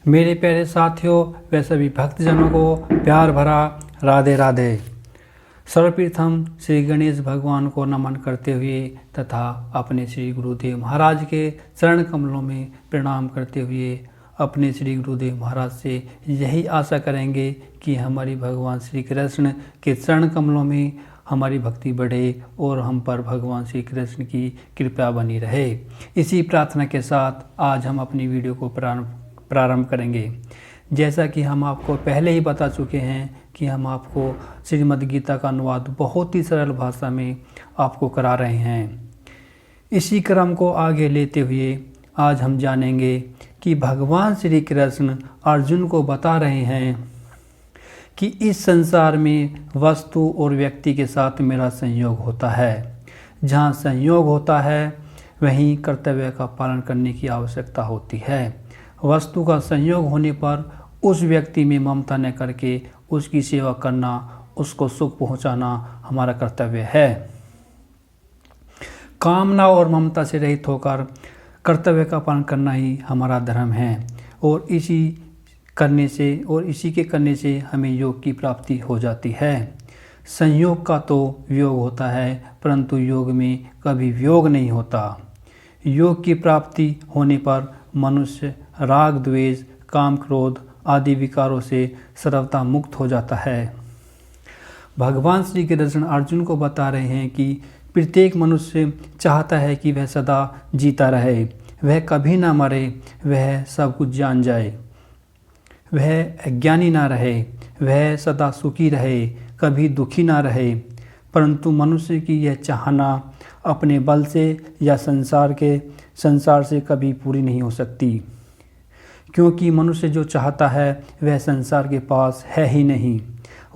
मेरे प्यारे साथियों व सभी भक्तजनों को प्यार भरा राधे राधे। सर्वप्रथम श्री गणेश भगवान को नमन करते हुए तथा अपने श्री गुरुदेव महाराज के चरण कमलों में प्रणाम करते हुए अपने श्री गुरुदेव महाराज से यही आशा करेंगे कि हमारी भगवान श्री कृष्ण के चरण कमलों में हमारी भक्ति बढ़े और हम पर भगवान श्री कृष्ण की कृपा बनी रहे। इसी प्रार्थना के साथ आज हम अपनी वीडियो को प्रारंभ करेंगे। जैसा कि हम आपको पहले ही बता चुके हैं कि हम आपको श्रीमद् गीता का अनुवाद बहुत ही सरल भाषा में आपको करा रहे हैं। इसी क्रम को आगे लेते हुए आज हम जानेंगे कि भगवान श्री कृष्ण अर्जुन को बता रहे हैं कि इस संसार में वस्तु और व्यक्ति के साथ मेरा संयोग होता है। जहाँ संयोग होता है वहीं कर्तव्य का पालन करने की आवश्यकता होती है। वस्तु का संयोग होने पर उस व्यक्ति में ममता न करके उसकी सेवा करना, उसको सुख पहुंचाना हमारा कर्तव्य है। कामना और ममता से रहित होकर कर्तव्य का पालन करना ही हमारा धर्म है और इसी के करने से हमें योग की प्राप्ति हो जाती है। संयोग का तो वियोग होता है परंतु योग में कभी वियोग नहीं होता। योग की प्राप्ति होने पर मनुष्य राग द्वेष काम क्रोध आदि विकारों से सर्वथा मुक्त हो जाता है। भगवान श्री कृष्ण अर्जुन को बता रहे हैं कि प्रत्येक मनुष्य चाहता है कि वह सदा जीता रहे, वह कभी ना मरे, वह सब कुछ जान जाए, वह अज्ञानी ना रहे, वह सदा सुखी रहे, कभी दुखी ना रहे। परंतु मनुष्य की यह चाहना अपने बल से या संसार से कभी पूरी नहीं हो सकती, क्योंकि मनुष्य जो चाहता है वह संसार के पास है ही नहीं।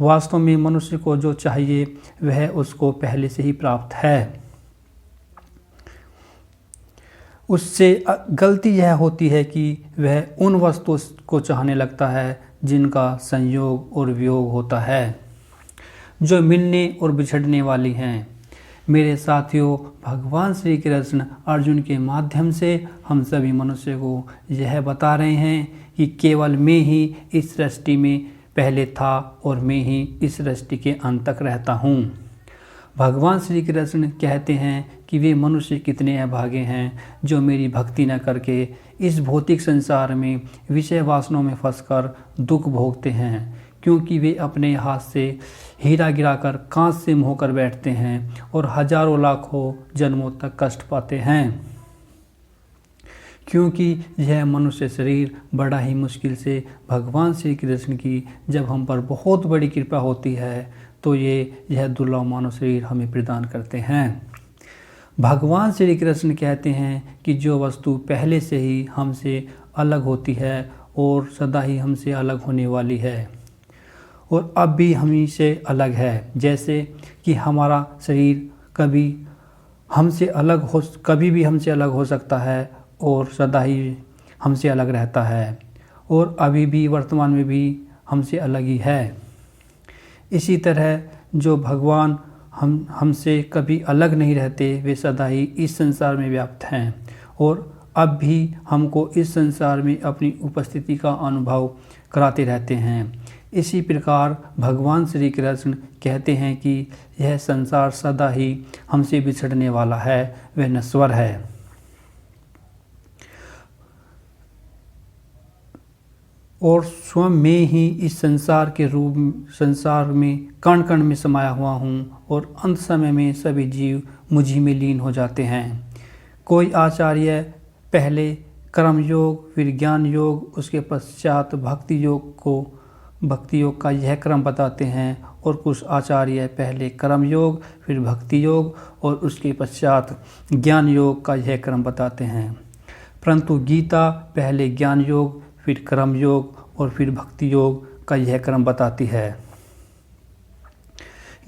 वास्तव में मनुष्य को जो चाहिए वह उसको पहले से ही प्राप्त है। उससे गलती यह होती है कि वह उन वस्तुओं को चाहने लगता है जिनका संयोग और वियोग होता है, जो मिलने और बिछड़ने वाली हैं। मेरे साथियों, भगवान श्री कृष्ण अर्जुन के माध्यम से हम सभी मनुष्य को यह बता रहे हैं कि केवल मैं ही इस सृष्टि में पहले था और मैं ही इस सृष्टि के अंत तक रहता हूँ। भगवान श्री कृष्ण कहते हैं कि वे मनुष्य कितने अभागे हैं जो मेरी भक्ति न करके इस भौतिक संसार में विषय वासनों में फंसकर दुख भोगते हैं, क्योंकि वे अपने हाथ से हीरा गिराकर कांच से मोहकर बैठते हैं और हजारों लाखों जन्मों तक कष्ट पाते हैं। क्योंकि यह मनुष्य शरीर बड़ा ही मुश्किल से भगवान श्री कृष्ण की जब हम पर बहुत बड़ी कृपा होती है तो यह दुर्लभ मानव शरीर हमें प्रदान करते हैं। भगवान श्री कृष्ण कहते हैं कि जो वस्तु पहले से ही हमसे अलग होती है और सदा ही हमसे अलग होने वाली है और अब भी हम से अलग है, जैसे कि हमारा शरीर कभी भी हमसे अलग हो सकता है और सदा ही हमसे अलग रहता है और अभी भी वर्तमान में भी हमसे अलग ही है। इसी तरह जो भगवान हमसे कभी अलग नहीं रहते वे सदा ही इस संसार में व्याप्त हैं और अब भी हमको इस संसार में अपनी उपस्थिति का अनुभव कराते रहते हैं। इसी प्रकार भगवान श्री कृष्ण कहते हैं कि यह संसार सदा ही हमसे बिछड़ने वाला है, वह नश्वर है। और स्वयं मैं ही इस संसार में कण कण में समाया हुआ हूँ और अंत समय में सभी जीव मुझी में लीन हो जाते हैं। कोई आचार्य पहले कर्म योग फिर ज्ञान योग उसके पश्चात भक्ति योग का यह क्रम बताते हैं और कुछ आचार्य पहले कर्म योग फिर भक्ति योग और उसके पश्चात ज्ञान योग का यह क्रम बताते हैं। परंतु गीता पहले ज्ञान योग फिर कर्म योग और फिर भक्ति योग का यह क्रम बताती है।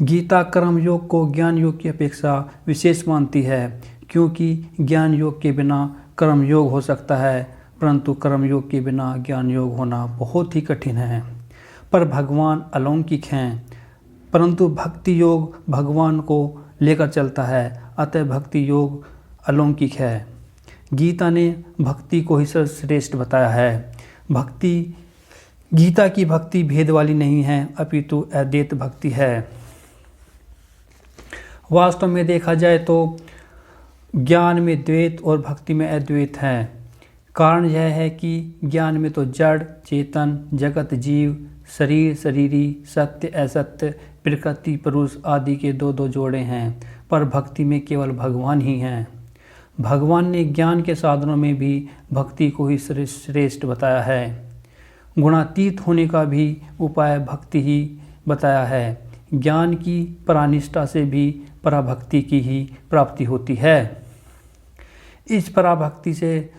गीता कर्म योग को ज्ञान योग की अपेक्षा विशेष मानती है, क्योंकि ज्ञान योग के बिना कर्म योग हो सकता है परंतु कर्म योग के बिना ज्ञान योग होना बहुत ही कठिन है। पर भगवान अलौकिक हैं, परंतु भक्ति योग भगवान को लेकर चलता है, अतः भक्ति योग अलौकिक है। गीता ने भक्ति को ही सर्वश्रेष्ठ बताया है। भक्ति गीता की भक्ति भेद वाली नहीं है, अपितु अद्वैत भक्ति है। वास्तव में देखा जाए तो ज्ञान में द्वैत और भक्ति में अद्वैत है। कारण यह है कि ज्ञान में तो जड़ चेतन जगत जीव शरीर शरीरी सत्य असत्य प्रकृति पुरुष आदि के दो दो जोड़े हैं, पर भक्ति में केवल भगवान ही हैं। भगवान ने ज्ञान के साधनों में भी भक्ति को ही श्रेष्ठ बताया है। गुणातीत होने का भी उपाय भक्ति ही बताया है। ज्ञान की परानिष्ठा से भी पराभक्ति की ही प्राप्ति होती है। इस पराभक्ति से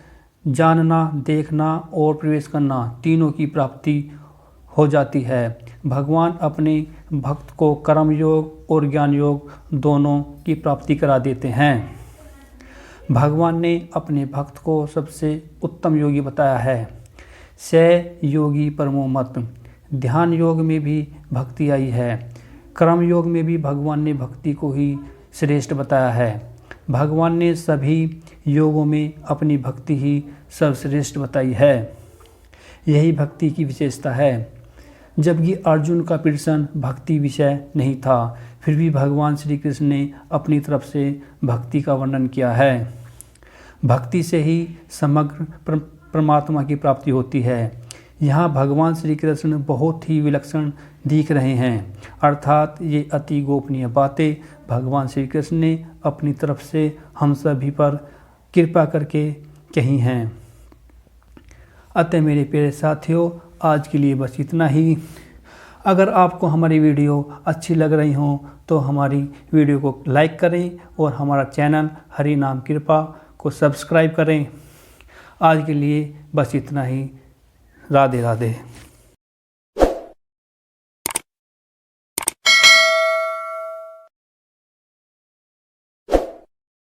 जानना देखना और प्रवेश करना तीनों की प्राप्ति हो जाती है। भगवान अपने भक्त को कर्म योग और ज्ञान योग दोनों की प्राप्ति करा देते हैं। भगवान ने अपने भक्त को सबसे उत्तम योगी बताया है। स योगी परमो मत। ध्यान योग में भी भक्ति आई है। कर्म योग में भी भगवान ने भक्ति को ही श्रेष्ठ बताया है। भगवान ने सभी योगों में अपनी भक्ति ही सर्वश्रेष्ठ बताई है। यही भक्ति की विशेषता है। जबकि अर्जुन का प्रश्न भक्ति विषय नहीं था, फिर भी भगवान श्री कृष्ण ने अपनी तरफ से भक्ति का वर्णन किया है। भक्ति से ही समग्र परमात्मा की प्राप्ति होती है। यहाँ भगवान श्री कृष्ण बहुत ही विलक्षण दिख रहे हैं, अर्थात ये अति गोपनीय बातें भगवान श्री कृष्ण ने अपनी तरफ से हम सभी पर कृपा करके कही हैं। अतः मेरे प्यारे साथियों, आज के लिए बस इतना ही। अगर आपको हमारी वीडियो अच्छी लग रही हो तो हमारी वीडियो को लाइक करें और हमारा चैनल हरि नाम कृपा को सब्सक्राइब करें। आज के लिए बस इतना ही। राधे राधे।